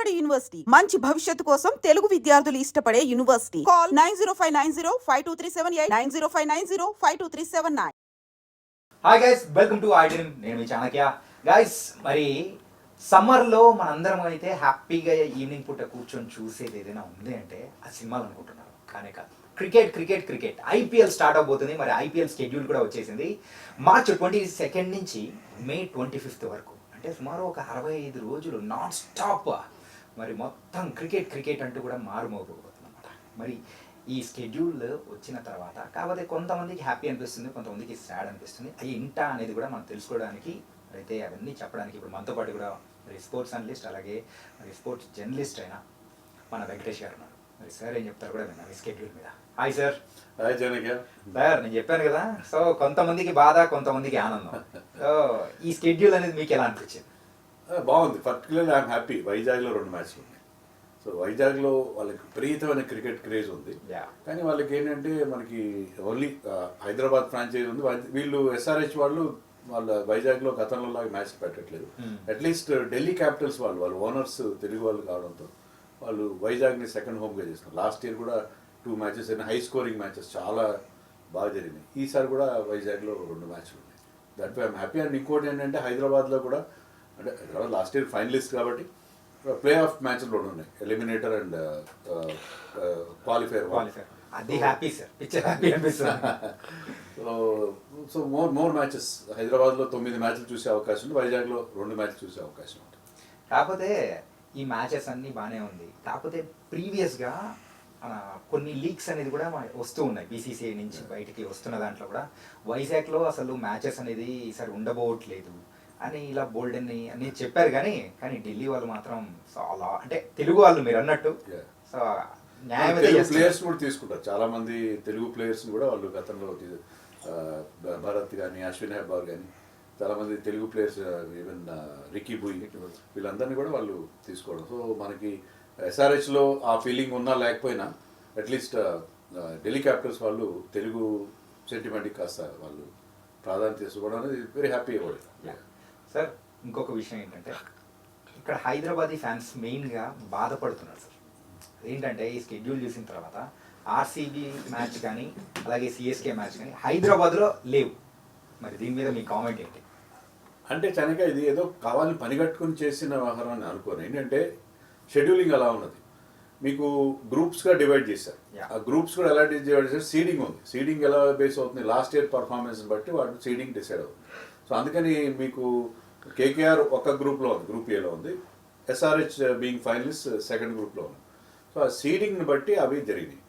Vijayawada university మంచి భవిష్యత్తు కోసం తెలుగు విద్యార్థులు ఇష్టపడే university. Call 9059052378 9059052379. Hi guys, welcome to I dream. నేను మీ చాణక్య. గైస్, మరి సమ్మర్లో మనందరం అయితే హ్యాపీగా ఈవినింగ్ పూట కూర్చొని చూసేది ఏదైనా ఉంది అంటే ఆ సినిమాలు అనుకుంటున్నారు. కానీ కాదు, cricket cricket cricket. IPL start అవబోతుంది. మరి ఐపీఎల్ స్కెడ్యూల్ కూడా వచ్చేసింది. మార్చ్ 22 నుంచి మే 25 వరకు, అంటే సుమారు ఒక 65 రోజులు నాన్ స్టాప్ మరి మొత్తం క్రికెట్ క్రికెట్ అంటూ కూడా మారుమోగిపోతుంది అనమాట. మరి ఈ స్కెడ్యూల్ వచ్చిన తర్వాత కాకపోతే కొంతమందికి హ్యాపీ అనిపిస్తుంది, కొంతమందికి సాడ్ అనిపిస్తుంది. అవి ఏంటా అనేది కూడా మనం తెలుసుకోవడానికి అయితే అవన్నీ చెప్పడానికి ఇప్పుడు మనతో పాటు కూడా మరి స్పోర్ట్స్ అనలిస్ట్ అలాగే మరి స్పోర్ట్స్ జర్నలిస్ట్ అయిన మన వెంకటేష్ గారు ఉన్నారు. మరి సార్ ఏం చెప్తారు కూడా విన్నాను ఈ స్కెడ్యూల్ మీద. Hi sir. హాయ్ జనక్య. సార్, నేను చెప్పాను కదా, సో కొంతమందికి బాధ, కొంతమందికి ఆనందం. సో ఈ స్కెడ్యూల్ అనేది మీకు ఎలా అనిపించింది? బాగుంది. Particularly I'm happy. వైజాగ్లో 2 మ్యాచ్లు ఉన్నాయి. సో వైజాగ్లో వాళ్ళకి విపరీతమైన క్రికెట్ క్రేజ్ ఉంది. కానీ వాళ్ళకి ఏంటంటే మనకి ఓన్లీ హైదరాబాద్ ఫ్రాంచైజీ ఉంది. వీళ్ళు ఎస్ఆర్హెచ్ వాళ్ళు వాళ్ళ వైజాగ్లో గతంలో లాగా మ్యాచ్ పెట్టట్లేదు. అట్లీస్ట్ ఢిల్లీ క్యాపిటల్స్ వాళ్ళు ఓనర్స్ తెలుగు వాళ్ళు కావడంతో వాళ్ళు వైజాగ్ని సెకండ్ హోమ్గా చేస్తున్నారు. లాస్ట్ ఇయర్ కూడా 2 మ్యాచెస్ అయినా హై స్కోరింగ్ మ్యాచెస్ చాలా బాగా జరిగినాయి. ఈసారి కూడా వైజాగ్లో 2 మ్యాచ్లు ఉన్నాయి. That I'm happy. అండ్ ఇంకోటి ఏంటంటే హైదరాబాద్లో కూడా, అంటే హైదరాబాద్ లాస్ట్ ఇయర్ ఫైనలిస్ట్ కాబట్టి ప్లే ఆఫ్ మ్యాచ్లు 2 ఉన్నాయి, ఎలిమినేటర్ అండ్ క్వాలిఫైర్. అది హ్యాపీ సార్, పిక్చర్ హ్యాపీ అనిపిస్తుంది. So more matches. హైదరాబాద్లో 9 మ్యాచ్లు చూసే అవకాశం ఉంది, వైజాగ్లో 2 మ్యాచ్లు చూసే అవకాశం ఉంటుంది. కాకపోతే ఈ మ్యాచెస్ అన్నీ బాగానే ఉంది. కాకపోతే ప్రీవియస్గా కొన్ని లీక్స్ అనేది కూడా వస్తూ ఉన్నాయి బీసీసీఐ నుంచి బయటికి వస్తున్న దాంట్లో కూడా వైజాగ్లో అసలు మ్యాచెస్ అనేది ఈసారి ఉండబోవట్లేదు అని ఇలా బోల్డ్ అని చెప్పారు. కానీ ఢిల్లీ వాళ్ళు మాత్రం చాలా, అంటే తెలుగు వాళ్ళు మీరు అన్నట్టు సో ప్లేయర్స్ కూడా తీసుకుంటారు. చాలా మంది తెలుగు ప్లేయర్స్ కూడా వాళ్ళు గతంలో భరత్ కానీ అశ్విన్ హెబ్బార్ కానీ చాలా మంది తెలుగు ప్లేయర్స్, ఈవెన్ రికీ బుయ్, వీళ్ళందరినీ కూడా వాళ్ళు తీసుకోవడం. సో మనకి ఎస్ఆర్హెచ్లో ఆ ఫీలింగ్ ఉన్నా లేకపోయినా అట్లీస్ట్ ఢిల్లీ క్యాపిటల్స్ వాళ్ళు తెలుగు సెంటిమెంట్కి కాస్త వాళ్ళు ప్రాధాన్యత తీసుకోవడం అనేది వెరీ హ్యాపీ అవ్వదు సార్. ఇంకొక విషయం ఏంటంటే ఇక్కడ హైదరాబాదీ ఫ్యాన్స్ మెయిన్గా బాధపడుతున్నారు సార్. ఏంటంటే ఈ స్కెడ్యూల్ చూసిన తర్వాత ఆర్సీబీ మ్యాచ్ కానీ అలాగే సిఎస్కే మ్యాచ్ కానీ హైదరాబాద్లో లేవు. మరి దీని మీద మీ కామెంట్ ఏంటి? అంటే కనుక ఇది ఏదో కావాలని పనిగట్టుకుని చేసిన వ్యవహారాన్ని అనుకోను. ఏంటంటే షెడ్యూలింగ్ అలా ఉన్నది. మీకు గ్రూప్స్గా డివైడ్ చేశారు. ఆ గ్రూప్స్ కూడా ఎలా డివైడ్ చేశారు? సీడింగ్ ఉంది. సీడింగ్ ఎలా బేస్ అవుతుంది? లాస్ట్ ఇయర్ పర్ఫార్మెన్స్ని బట్టి వాడు సీడింగ్ డిసైడ్ అవుతుంది. సో అందుకని మీకు కేకేఆర్ ఒక గ్రూప్లో ఉంది, గ్రూప్ ఏలో ఉంది. ఎస్ఆర్హెచ్ బీయింగ్ ఫైనలిస్ట్ సెకండ్ గ్రూప్లో ఉంది. సో ఆ సీడింగ్ని బట్టి అవి జరిగినాయి.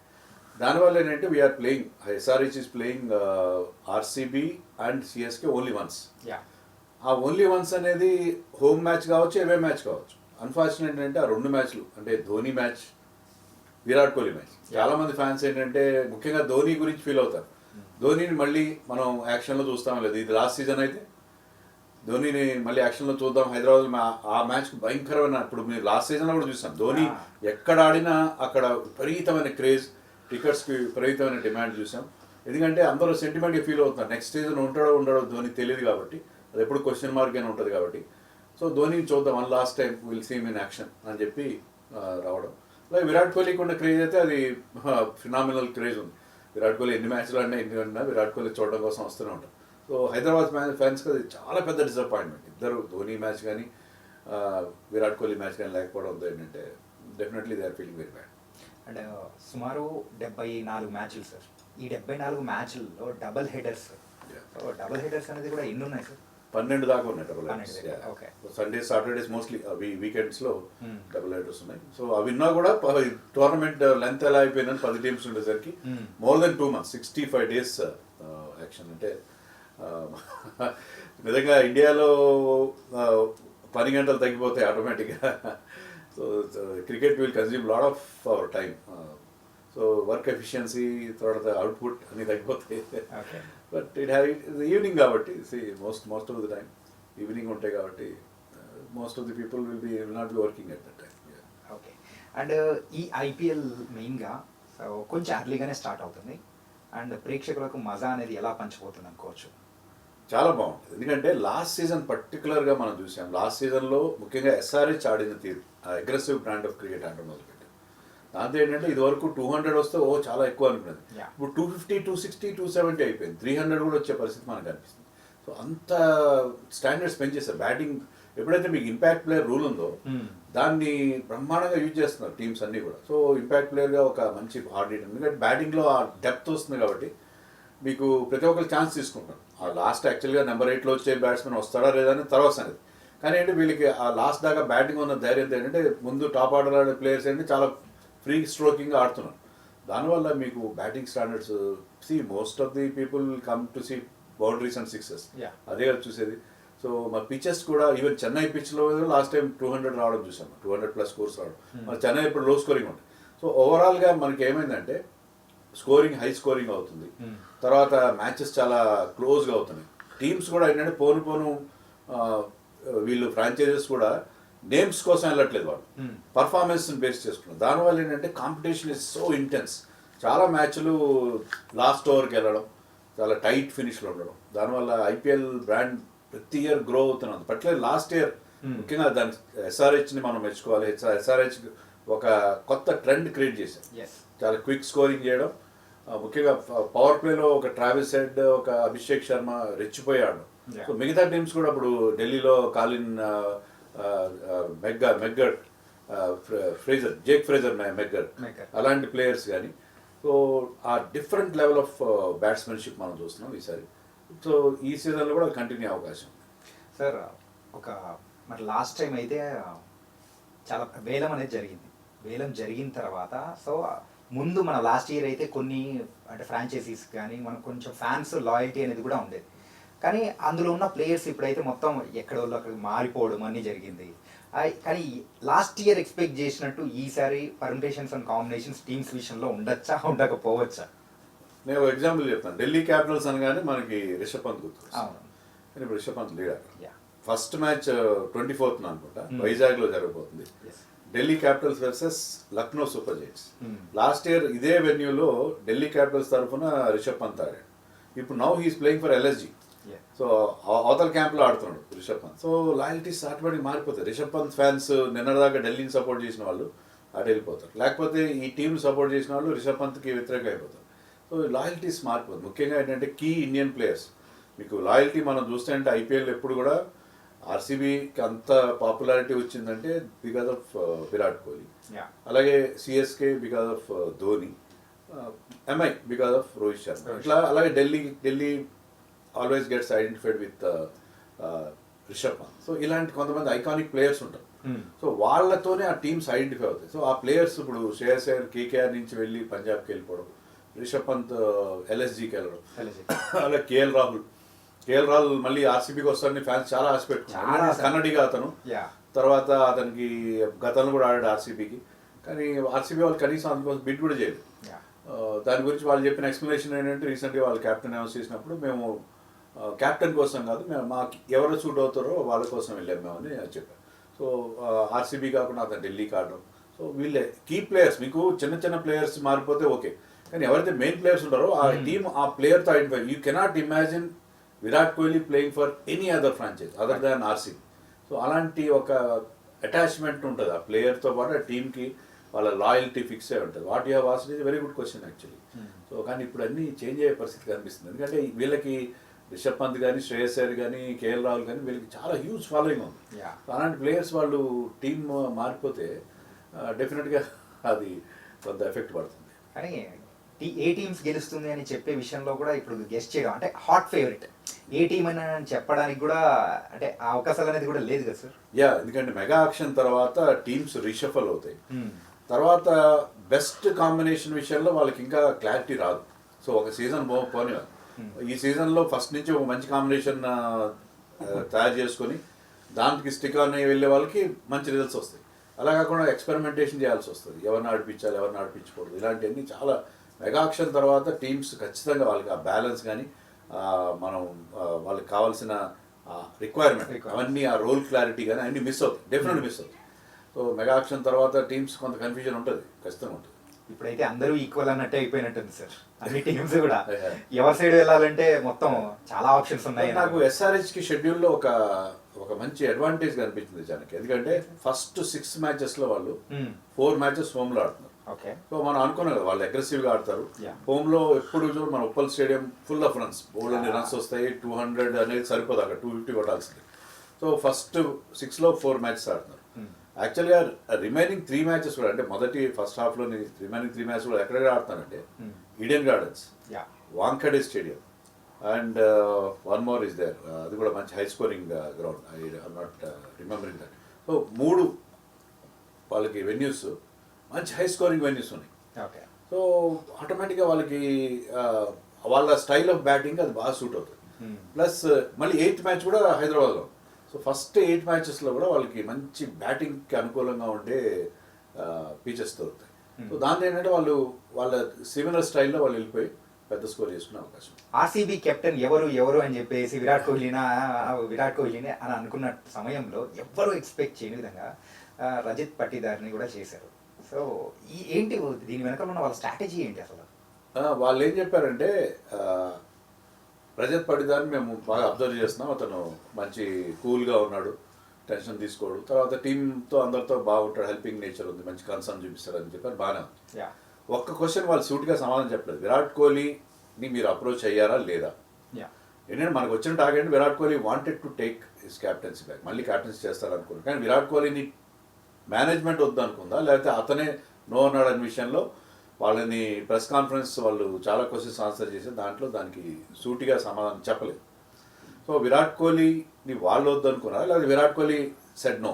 దానివల్ల ఏంటంటే we are playing, SRH is playing RCB and CSK only once. ఆ ఓన్లీ వన్స్ అనేది హోమ్ మ్యాచ్ కావచ్చు, ఎవే మ్యాచ్ కావచ్చు. అన్ఫార్చునేట్ ఏంటంటే ఆ 2 మ్యాచ్లు, అంటే ధోని మ్యాచ్, విరాట్ కోహ్లీ మ్యాచ్, చాలామంది ఫ్యాన్స్ ఏంటంటే ముఖ్యంగా ధోని గురించి ఫీల్ అవుతారు. ధోనిని మళ్ళీ మనం యాక్షన్లో చూస్తాం లేదు. ఇది లాస్ట్ సీజన్ అయితే ధోనిని మళ్ళీ యాక్షన్లో చూద్దాం. హైదరాబాద్ ఆ మ్యాచ్ భయంకరమైన, ఇప్పుడు మీరు లాస్ట్ సీజన్లో కూడా చూసాం, ధోని ఎక్కడ ఆడినా అక్కడ విపరీతమైన క్రేజ్, టికెట్స్కి విపరీతమైన డిమాండ్ చూసాం. ఎందుకంటే అందరూ సెంటిమెంట్గా ఫీల్ అవుతున్నారు. నెక్స్ట్ సీజన్ ఉంటాడో ఉండడో ధోని తెలియదు కాబట్టి, అది ఎప్పుడు క్వశ్చన్ మార్క్ అయినా ఉంటుంది కాబట్టి. సో ధోనిని చూద్దాం, one last time will see in action అని చెప్పి రావడం. అలాగే విరాట్ కోహ్లీకి ఉన్న క్రేజ్ అయితే అది ఫినామినల్ క్రేజ్ ఉంది. విరాట్ కోహ్లీ ఎన్ని మ్యాచ్లు ఆడినా ఎన్ని ఆడినా విరాట్ కోహ్లీ చూడడం కోసం వస్తూనే ఉంటాం. సో హైదరాబాద్ ఫ్యాన్స్కి అది చాలా పెద్ద డిసప్పాయింట్మెంట్. ఇద్దరు ధోని మ్యాచ్ కానీ విరాట్ కోహ్లీ మ్యాచ్ కానీ లేకపోవడంతో ఏంటంటే definitely they are feeling very bad. And సుమారు 74 మ్యాచ్లు సార్. ఈ 74 మ్యాచ్ల్లో double headers. So double headers అనేది కూడా ఎన్ని ఉన్నాయి సార్? 12 దాకా ఉన్నాయి double headers. Sundays, Saturdays, mostly వీకెండ్స్లో డబుల్ హెడర్స్ ఉన్నాయి. సో అవి ఉన్నా కూడా టోర్నమెంట్ లెంత్ ఎలా అయిపోయిందని 10 టీమ్స్ ఉండేసరికి more than 2 months 65 days action. అంటే నిజంగా ఇండియాలో 10 గంటలు తగ్గిపోతాయి ఆటోమేటిక్గా. So cricket will consume lot of our time. So work efficiency, తర్వాత అవుట్పుట్ అన్నీ తగ్గిపోతాయి. బట్ ఈవినింగ్ కాబట్టి most of the time evening ఉంటాయి కాబట్టి most of the people will not be working at that time. Okay. And ఈ IPL మెయిన్గా కొంచెం అర్లీగానే start అవుతుంది. అండ్ ప్రేక్షకులకు మజా అనేది ఎలా పంచిపోతుంది అనుకోవచ్చు? చాలా బాగుంటుంది. ఎందుకంటే లాస్ట్ సీజన్ పర్టికులర్గా మనం చూసాం. లాస్ట్ సీజన్లో ముఖ్యంగా ఎస్ఆర్హెచ్ ఆడిన తీరు, అగ్రెసివ్ బ్రాండ్ ఆఫ్ క్రికెట్ ఆడడం మొదలుపెట్టారు. దాంతో ఏంటంటే ఇది వరకు 200 వస్తే చాలా ఎక్కువ అనుకున్నది. Yeah. ఇప్పుడు 250, 260, 270 అయిపోయింది. 300 కూడా వచ్చే పరిస్థితి మనకు అనిపిస్తుంది. సో అంత స్టాండర్డ్స్ పెంచేస్తారు. బ్యాటింగ్ ఎప్పుడైతే మీకు ఇంపాక్ట్ ప్లేయర్ రూల్ ఉందో దాన్ని బ్రహ్మాండంగా యూజ్ చేస్తున్నారు టీమ్స్ అన్నీ కూడా. సో ఇంపాక్ట్ ప్లేయర్గా ఒక మంచి హార్డ్ హిట్, ఎందుకంటే బ్యాటింగ్లో ఆ డెప్త్ వస్తుంది కాబట్టి మీకు ప్రతి ఒక్కరు ఛాన్స్ తీసుకుంటారు. ఆ లాస్ట్ యాక్చువల్గా నెంబర్ 8లో వచ్చే బ్యాట్స్మెన్ వస్తాడా లేదా అని తర్వాత సంగతి. కానీ ఏంటంటే వీళ్ళకి ఆ లాస్ట్ దాకా బ్యాటింగ్ ఉన్న ధైర్యం ఏంటంటే ముందు టాప్ ఆర్డర్ ఆడే ప్లేయర్స్ ఏంటంటే చాలా ఫ్రీ స్ట్రోకింగ్గా ఆడుతున్నారు. దానివల్ల మీకు batting standards most of the people come to see boundaries and sixes. అదే కదా చూసేది. సో మా పిచెస్ కూడా ఈవెన్ చెన్నై పిచ్లో లాస్ట్ టైం 200 రావడం చూసాం, 200+ స్కోర్స్ రావడం. మన చెన్నై ఇప్పుడు లో స్కోరింగ్ ఉంటుంది. సో ఓవరాల్గా మనకి ఏమైందంటే స్కోరింగ్ హై స్కోరింగ్ అవుతుంది. తర్వాత మ్యాచెస్ చాలా క్లోజ్గా అవుతున్నాయి. టీమ్స్ కూడా ఏంటంటే పోను వీళ్ళు ఫ్రాంచైజెస్ కూడా నేమ్స్ కోసం వెళ్ళట్లేదు, వాళ్ళు పర్ఫార్మెన్స్ని బేస్ చేసుకున్నారు. దానివల్ల ఏంటంటే కాంపిటీషన్ ఇస్ సో ఇంటెన్స్. చాలా మ్యాచ్లు లాస్ట్ ఓవర్కి వెళ్ళడం, చాలా టైట్ ఫినిష్లో ఉండడం. దానివల్ల ఐపీఎల్ బ్రాండ్ ప్రతి ఇయర్ గ్రో అవుతున్నది. పర్టికులర్ లాస్ట్ ఇయర్ ముఖ్యంగా దాని ఎస్ఆర్హెచ్ని మనం మెచ్చుకోవాలి. ఎస్ఆర్హెచ్ ఒక కొత్త ట్రెండ్ క్రియేట్ చేశారు. చాలా క్విక్ స్కోరింగ్ చేయడం, ముఖ్యంగా పవర్ ప్లేలో ఒక ట్రావిస్ హెడ్, ఒక అభిషేక్ శర్మ రెచ్చిపోయాడు. సో మిగతా టీమ్స్ కూడా ఇప్పుడు ఢిల్లీలో Colin McGurk Fraser, Jake Fraser McGurk అలాంటి ప్లేయర్స్ కానీ. సో ఆ డిఫరెంట్ లెవెల్ ఆఫ్ బ్యాట్స్మెన్షిప్ మనం చూస్తున్నాం ఈసారి. సో ఈ సీజన్లో కూడా కంటిన్యూ అవకాశం. సార్ ఒక మరి లాస్ట్ టైం అయితే చాలా వేలం అనేది జరిగింది. వేలం జరిగిన తర్వాత సో ముందు మన లాస్ట్ ఇయర్ అయితే కొన్ని అంటే ఫ్రాంచైజీస్ కానీ మనకు కొంచెం ఫ్యాన్స్ లాయల్టీ అనేది కూడా ఉండేది. కానీ అందులో ఉన్న ప్లేయర్స్ ఇప్పుడైతే మొత్తం ఎక్కడోళ్ళు అక్కడ మారిపోవడం అన్నీ జరిగింది. కానీ లాస్ట్ ఇయర్ ఎక్స్పెక్ట్ చేసినట్టు ఈసారి పర్మిటేషన్స్ అండ్ కాంబినేషన్స్ టీమ్స్ విషయంలో ఉండొచ్చా ఉండకపోవచ్చా? నేను ఒక ఎగ్జాంపుల్ చెప్తాను. ఢిల్లీ క్యాపిటల్స్ అనగానే మనకి రిషబ్ పంత్ గుర్తు. అవును. కానీ ఇప్పుడు Rishabh Pant leader. First match 24th అనుకుంటా వైజాగ్లో జరగబోతుంది. Delhi Capitals versus Lucknow Super Giants. Last year ఇదే వెన్యూలో ఢిల్లీ క్యాపిటల్స్ తరఫున రిషబ్ పంత్ ఆడాడు. ఇప్పుడు now he's playing for LSG. So అవతల క్యాంప్లో ఆడుతున్నాడు Rishabh Pant. So loyalties automatic మారిపోతాయి. రిషబ్ పంత్ ఫ్యాన్స్ నిన్నటిదాకా ఢిల్లీని సపోర్ట్ చేసిన వాళ్ళు అటు వెళ్ళిపోతారు, లేకపోతే ఈ టీంని సపోర్ట్ చేసిన వాళ్ళు రిషబ్ పంత్కి వ్యతిరేకంగా అయిపోతారు. సో లాయల్టీస్ మారిపోతుంది. ముఖ్యంగా ఏంటంటే కీ ఇండియన్ ప్లేయర్స్ మీకు లాయల్టీ మనం చూస్తే అంటే ఐపీఎల్ ఎప్పుడు కూడా ఆర్సీబీకి అంత పాపులారిటీ వచ్చిందంటే బికాజ్ ఆఫ్ విరాట్ కోహ్లీ, అలాగే CSK because of Dhoni, MI because of Rohit Sharma. ఇట్లా అలాగే Delhi always gets identified with Rishabh Pant. So ఇలాంటి కొంతమంది ఐకానిక్ ప్లేయర్స్ ఉంటారు. సో వాళ్ళతోనే ఆ టీమ్స్ ఐడెంటిఫై అవుతాయి. సో ఆ ప్లేయర్స్ ఇప్పుడు శ్రేయస్ అయ్యర్ కేకేఆర్ నుంచి వెళ్ళి పంజాబ్కి వెళ్ళిపోవడం, రిషబ్ పంత్ ఎల్ఎస్జీకి వెళ్ళడం, అలాగే కేఎల్ రాహుల్ మళ్ళీ ఆర్సీబీకి వస్తారని ఫ్యాన్స్ చాలా ఆశ పెట్టుకున్నారు. కన్నడిగా అతను, తర్వాత అతనికి గతంలో కూడా ఆడాడు ఆర్సీబీకి. కానీ ఆర్సీబీ వాళ్ళు కనీసం అందుకోసం బిడ్ కూడా చేయలేదు. దాని గురించి వాళ్ళు చెప్పిన ఎక్స్ప్లెనేషన్ ఏంటంటే రీసెంట్గా వాళ్ళు క్యాప్టెన్ అనౌన్స్ చేసినప్పుడు మేము క్యాప్టెన్ కోసం కాదు, మేము మాకు ఎవరు సూట్ అవుతారో వాళ్ళ కోసం వెళ్ళాము మేము అని చెప్పారు. సో ఆర్సీబీ కాకుండా అతను ఢిల్లీకి ఆడడం. సో వీళ్ళే కీ ప్లేయర్స్. మీకు చిన్న ప్లేయర్స్ మారిపోతే ఓకే, కానీ ఎవరైతే మెయిన్ ప్లేయర్స్ ఉంటారో ఆ టీమ్ ఆ ప్లేయర్తో identify. You cannot imagine Virat Kohli playing for any other franchise other than RCB. So అలాంటి ఒక అటాచ్మెంట్ ఉంటుంది ఆ ప్లేయర్తో పాటు ఆ టీమ్కి. వాళ్ళ లాయల్టీ ఫిక్స్ అయి ఉంటుంది. What you have asked is very good question actually. So కానీ ఇప్పుడు అన్నీ చేంజ్ అయ్యే పరిస్థితి కనిపిస్తుంది. ఎందుకంటే వీళ్ళకి రిషబ్ పంత్ కానీ, శ్రేయస్ అయ్యర్ కానీ, కేఎల్ రాహుల్ కానీ వీళ్ళకి చాలా హ్యూజ్ ఫాలోయింగ్ ఉంది. అలాంటి ప్లేయర్స్ వాళ్ళు టీమ్ మారిపోతే డెఫినెట్గా అది కొంత ఎఫెక్ట్ పడుతుంది. కానీ ఏ టీమ్స్ గెలుస్తుంది అని చెప్పే విషయంలో కూడా ఇప్పుడు గెస్ట్ చేయడం అంటే హాట్ ఫేవరెట్ ఏ టీం అని చెప్పడానికి కూడా అంటే ఆ అవకాశాలు అనేది కూడా లేదు కదా సార్? ఎందుకంటే మెగా ఆక్షన్ తర్వాత టీమ్స్ రీషఫల్ అవుతాయి. తర్వాత బెస్ట్ కాంబినేషన్ విషయంలో వాళ్ళకి ఇంకా క్లారిటీ రాదు. సో ఒక సీజన్ పోనివ్వాలి. ఈ సీజన్లో ఫస్ట్ నుంచి ఒక మంచి కాంబినేషన్ తయారు చేసుకొని దానికి స్టిక్ అని వెళ్ళే వాళ్ళకి మంచి రిజల్ట్స్ వస్తాయి. అలా కాకుండా ఎక్స్పెరిమెంటేషన్ చేయాల్సి వస్తుంది. ఎవరిని ఆడిపించాలి, ఎవరిని ఆడిపించకూడదు, ఇలాంటివన్నీ చాలా మెగా ఆక్షన్ తర్వాత టీమ్స్ ఖచ్చితంగా వాళ్ళకి ఆ బ్యాలెన్స్ కానీ మనం వాళ్ళకి కావాల్సిన రిక్వైర్మెంట్ అవన్నీ ఆ రోల్ క్లారిటీ కానీ అన్నీ మిస్ అవుతాయి, డెఫినెట్గా మిస్ అవుతాయి. సో మెగా ఆక్షన్ తర్వాత టీమ్స్ కొంత కన్ఫ్యూజన్ ఉంటుంది, ఖచ్చితంగా ఉంటుంది. ఇప్పుడైతే అందరూ ఈక్వల్ అన్నట్టే అయిపోయినట్టుంది సార్ అన్ని టీమ్స్ కూడా ఎవరి సైడ్ వెళ్ళాలంటే మొత్తం చాలా ఆప్షన్స్ ఉన్నాయి. నాకు SRH కి షెడ్యూల్లో ఒక మంచి అడ్వాంటేజ్ కనిపించింది జనకి. ఎందుకంటే ఫస్ట్ 6 మ్యాచెస్ లో వాళ్ళు 4 మ్యాచెస్ హోమ్ లో ఆడుతున్నారు. ఓకే, సో మనం అనుకున్నాం కదా వాళ్ళు అగ్రెసివ్ గా ఆడతారు. Yeah. హోమ్ లో ఎప్పుడు చూడు మన Uppal stadium full of runs, బోల్డ్ అన్ని రన్స్ వస్తాయి. 200 అనేది సరిపోదు, అక్కడ 250 కొట్టాల్సింది. సో ఫస్ట్ 6 లో 4 మ్యాచెస్ ఆడుతున్నారు. యాక్చువల్గా రిమైనింగ్ 3 మ్యాచెస్ కూడా, అంటే మొదటి ఫస్ట్ హాఫ్ లో రిమైనింగ్ 3 మ్యాచెస్ కూడా ఎక్కడ ఆడుతానంటే Eden Gardens, Wankhede stadium and one more is there, అది కూడా మంచి high scoring ground. I'm not remembering that. So 3 వాళ్ళకి వెన్యూస్ మంచి హై స్కోరింగ్ వెన్యూస్ ఉన్నాయి. ఓకే, సో ఆటోమేటిక్గా వాళ్ళకి వాళ్ళ స్టైల్ ఆఫ్ బ్యాటింగ్ అది బాగా సూట్ అవుతుంది. ప్లస్ మళ్ళీ 8th మ్యాచ్ కూడా హైదరాబాద్లో. సో ఫస్ట్ 8 మ్యాచెస్లో కూడా వాళ్ళకి మంచి బ్యాటింగ్కి అనుకూలంగా ఉండే పిచెస్ దొరుకుతాయి. సో దాంతో ఏంటంటే వాళ్ళు వాళ్ళ సిమిలర్ స్టైల్లో వాళ్ళు వెళ్ళిపోయి పెద్ద స్కోర్ చేసుకునే అవకాశం. ఆర్సీబీ కెప్టెన్ ఎవరు అని చెప్పేసి విరాట్ కోహ్లీనే అని అనుకున్న సమయంలో ఎవ్వరూ ఎక్స్పెక్ట్ చేయని విధంగా రజత్ పట్టిదార్ని కూడా చేశారు. సో ఏంటి దీని వెనకాల ఉన్న వాళ్ళ స్ట్రాటజీ ఏంటి అసలు? వాళ్ళు ఏం చెప్పారంటే రజత్ పటిదార్ని మేము బాగా అబ్జర్వ్ చేస్తున్నాం, అతను మంచి కూల్గా ఉన్నాడు, టెన్షన్ తీసుకోడు, తర్వాత టీంతో అందరితో బాగుంటాడు, హెల్పింగ్ నేచర్ ఉంది, మంచి కన్సర్న్ చూపిస్తాడు అని చెప్పారు. బాగానే ఉంది. ఒక్క క్వశ్చన్ వాళ్ళు సూట్గా సమాధానం చెప్పలేదు. విరాట్ కోహ్లీని మీరు అప్రోచ్ అయ్యారా లేదా? ఏంటంటే మనకు వచ్చిన target Virat Kohli wanted to take his captaincy back, మళ్ళీ క్యాప్టెన్సీ చేస్తారనుకున్నాను. కానీ విరాట్ కోహ్లీని మేనేజ్మెంట్ వద్దనుకుందా, లేకపోతే అతనే నో అన్నాడు అనే విషయంలో వాళ్ళని ప్రెస్ కాన్ఫరెన్స్ వాళ్ళు చాలా క్వశ్చన్స్ ఆన్సర్ చేసి దానికి సూటిగా సమాధానం చెప్పలేదు. సో విరాట్ కోహ్లీని వాళ్ళు వద్దనుకున్నారా, లేకపోతే విరాట్ కోహ్లీ సెడ్ నో,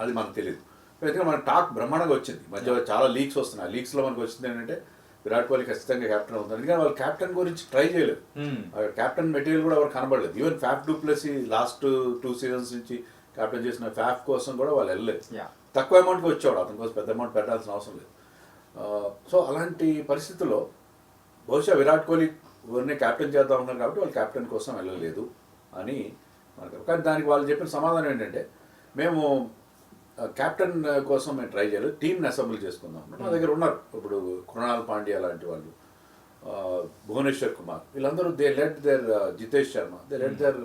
అది మనకు తెలియదు. ఎందుకంటే మనకు టాక్ బ్రహ్మాండంగా వచ్చింది, మధ్య చాలా లీక్స్ వస్తున్నాయి. లీక్స్లో మనకు వచ్చింది ఏంటంటే విరాట్ కోహ్లీ ఖచ్చితంగా క్యాప్టెన్ అవుతుంది. ఎందుకంటే వాళ్ళు క్యాప్టెన్ గురించి ట్రై చేయలేదు, క్యాప్టెన్ మెటీరియల్ కూడా ఎవరు కనబడలేదు. Even Faf du Plessis last 2 seasons నుంచి క్యాప్టెన్ చేసిన ఫ్యాఫ్ కోసం కూడా వాళ్ళు వెళ్ళలేదు. తక్కువ అమౌంట్కి వచ్చేవాడు, అతని కోసం పెద్ద అమౌంట్ పెట్టాల్సిన అవసరం లేదు. సో అలాంటి పరిస్థితుల్లో బహుశా విరాట్ కోహ్లీ ఎవరిని క్యాప్టెన్ చేద్దాం ఉన్నారు కాబట్టి వాళ్ళు క్యాప్టెన్ కోసం వెళ్ళలేదు అని మనకు. కానీ దానికి వాళ్ళు చెప్పిన సమాధానం ఏంటంటే మేము క్యాప్టెన్ కోసం మేము ట్రై చేయలేదు, టీంని అసెంబ్లీ చేసుకుందాం. మా దగ్గర ఉన్నారు ఇప్పుడు కృణాల్ పాండ్యా లాంటి వాళ్ళు, భువనేశ్వర్ కుమార్, వీళ్ళందరూ they led their, Jitesh Sharma, they led their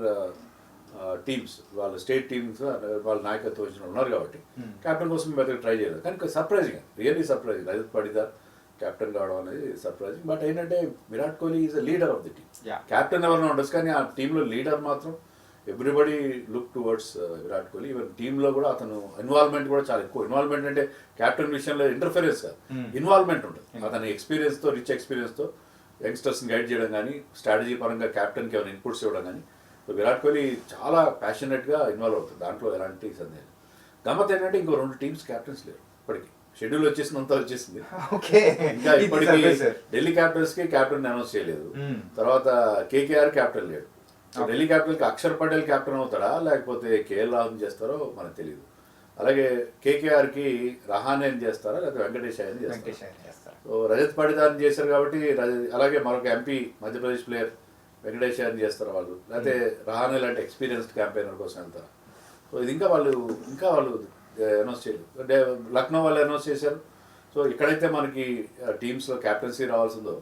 teams, వాళ్ళ స్టేట్ టీమ్స్ వాళ్ళ నాయకత్వం వచ్చిన ఉన్నారు కాబట్టి క్యాప్టెన్ కోసం మేము దగ్గర ట్రై చేయలేదు. కానీ surprising, really surprising, Rajat Patidar captain కావడం అనేది సర్ప్రైజింగ్. బట్ ఏంటంటే Virat Kohli is a leader of the team. Captain ఎవరైనా ఉండొచ్చు, కానీ ఆ టీంలో లీడర్ మాత్రం everybody look towards Virat Kohli. Even టీంలో కూడా అతను ఇన్వాల్వ్మెంట్ కూడా చాలా ఎక్కువ. ఇన్వాల్వ్మెంట్ అంటే క్యాప్టెన్ విషయంలో ఇంటర్ఫరెన్స్ కాదు, ఇన్వాల్వ్మెంట్ ఉంటుంది. అతని ఎక్స్పీరియన్స్తో, రిచ్ ఎక్స్పీరియన్స్తో యంగ్స్టర్స్ని గైడ్ చేయడం కానీ, స్ట్రాటజీ పరంగా క్యాప్టెన్కి ఏమైనా ఇన్పుట్స్ ఇవ్వడం కానీ, విరాట్ కోహ్లీ చాలా ప్యాషనెట్గా ఇన్వాల్వ్ అవుతుంది. దాంట్లో ఎలాంటి సందేహం. గమ్మత్ ఏంటంటే ఇంకో 2 టీమ్స్ క్యాప్టెన్స్ లేరు ఇప్పటికి. షెడ్యూల్ వచ్చేసినంత వచ్చేసింది. ఇంకా ఇప్పటికి ఢిల్లీ క్యాపిటల్స్కి క్యాప్టెన్ అనౌన్స్ చేయలేదు. తర్వాత KKR క్యాప్టెన్ లేడు. ఢిల్లీ క్యాపిటల్కి అక్షర్ పటేల్ క్యాప్టెన్ అవుతాడా, లేకపోతే KL రాహుల్ చేస్తారో మనకు తెలియదు. అలాగే KKRకి రహానే చేస్తారా, లేకపోతే వెంకటేష్ అయ్యని చేస్తారా. సో రజత్ పటిదార్ని చేశారు కాబట్టి, అలాగే మరొక MP మధ్యప్రదేశ్ ప్లేయర్ వెంకటేష్ అయ్యని చేస్తారు వాళ్ళు, లేకపోతే రహానే లాంటి ఎక్స్పీరియన్స్డ్ క్యాంపెయినర్ కోసం వెళ్తారు. సో ఇది ఇంకా వాళ్ళు అనౌన్స్ చేయలేదు. లక్నో వాళ్ళు అనౌన్స్ చేశారు. సో ఇక్కడైతే మనకి టీమ్స్లో క్యాప్టెన్సీ రావాల్సిందో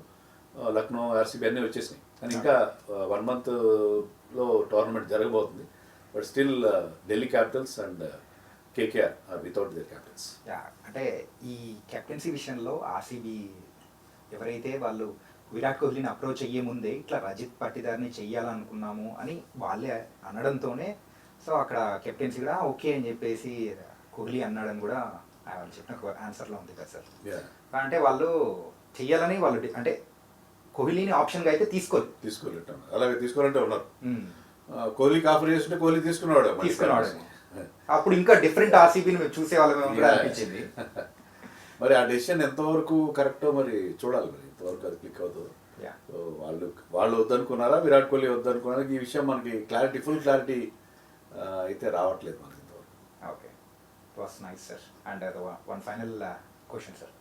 లక్నో, RCB అన్నీ వచ్చేసినాయి. కానీ ఇంకా 1 monthలో టోర్నమెంట్ జరగబోతుంది. But still Delhi Capitals and KKR without their captains. అంటే ఈ కెప్టెన్సీ విషయంలో RCB ఎవరైతే వాళ్ళు విరాట్ కోహ్లీని అప్రోచ్ అయ్యే ముందే ఇట్లా రజత్ పట్టిదార్ని చెయ్యాలనుకున్నాము అని వాళ్ళే అనడంతోనే సో అక్కడ కెప్టెన్సీ కూడా ఓకే అని చెప్పేసి కోహ్లీ అన్నాడని కూడా వాళ్ళు చెప్పిన ఆన్సర్లో ఉంది కదా సార్. అంటే వాళ్ళు చెయ్యాలని వాళ్ళు అంటే కోహ్లీని ఆప్షన్గా అయితే తీసుకోలేదు. అలాగే తీసుకోవాలంటే ఉన్నారు. కోహ్లీకి ఆఫర్ చేస్తుంటే కోహ్లీ తీసుకున్నాడు. అప్పుడు ఇంకా డిఫరెంట్ RCBని చూసే వాళ్ళం కూడా అనిపించింది. మరి ఆ డెసిషన్ ఎంతవరకు కరెక్టో మరి చూడాలి, మరి ఎంతవరకు అది క్లిక్ అవుతుందో. సో వాళ్ళు వద్దనుకున్నారా, విరాట్ కోహ్లీ వద్దనుకున్నారా, ఈ విషయం మనకి ఫుల్ క్లారిటీ అయితే రావట్లేదు మనకి ఇంతవరకు. Okay, it was nice sir. And one final question sir.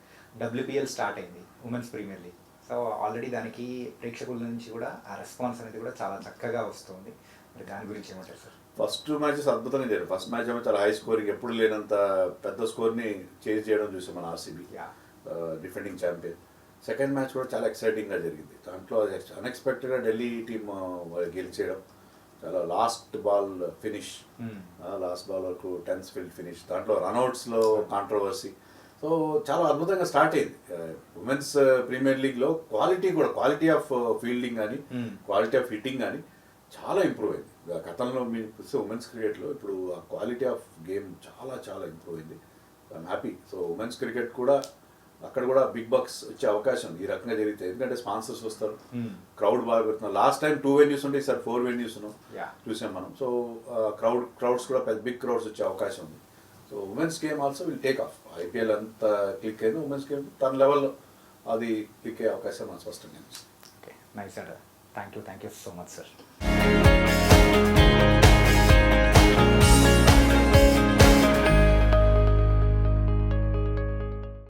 WPL start అయింది, women's premier league. So already దానికి ప్రేక్షకుల నుంచి కూడా ఆ రెస్పాన్స్ అనేది కూడా చాలా చక్కగా వస్తుంది. మరి దాని గురించి ఏమంటారు సార్? ఫస్ట్ మ్యాచెస్ అద్భుతంగా జరిగాయి. ఫస్ట్ మ్యాచ్ ఏమో చాలా హై స్కోరింగ్, ఎప్పుడు లేనంత పెద్ద స్కోర్ని చేజ్ చేయడం చూసాం మన RCB. Defending champion. Second match కూడా చాలా ఎక్సైటింగ్గా జరిగింది. దాంట్లో అన్ఎక్స్పెక్టెడ్గా ఢిల్లీ టీమ్ గెలిచేయడం, చాలా last ball finish, last ball వరకు టెన్స్ ఫీల్డ్ ఫినిష్, దాంట్లో రన్అట్స్లో కాంట్రవర్సీ. సో చాలా అద్భుతంగా స్టార్ట్ అయింది. ఉమెన్స్ ప్రీమియర్ లీగ్లో క్వాలిటీ ఆఫ్ ఫీల్డింగ్ కానీ క్వాలిటీ ఆఫ్ హిట్టింగ్ కానీ చాలా ఇంప్రూవ్ అయింది. గతంలో మీరు చూస్తే ఉమెన్స్ క్రికెట్లో ఇప్పుడు ఆ క్వాలిటీ ఆఫ్ గేమ్ చాలా చాలా ఇంప్రూవ్ అయింది. I'm happy. So women's cricket కూడా అక్కడ కూడా బిగ్ బక్స్ వచ్చే అవకాశం ఉంది ఈ రకంగా జరిగితే. ఎందుకంటే స్పాన్సర్స్ వస్తారు, క్రౌడ్ బాగా పెడుతున్నారు. లాస్ట్ టైం 2 venues ఉంటే ఈసారి 4 venues చూసాం మనం. సో క్రౌడ్స్ కూడా పెద్ద బిగ్ క్రౌడ్స్ వచ్చే అవకాశం ఉంది. So women's game also will take off. IPL అంతా క్లిక్ అయింది, ఉమెన్స్ గేమ్ తన లెవెల్లో అది క్లిక్ అయ్యే అవకాశం మనకు స్పష్టంగా అనిపిస్తుంది. ఓకే, నైస్ అండి. Thank you so much sir.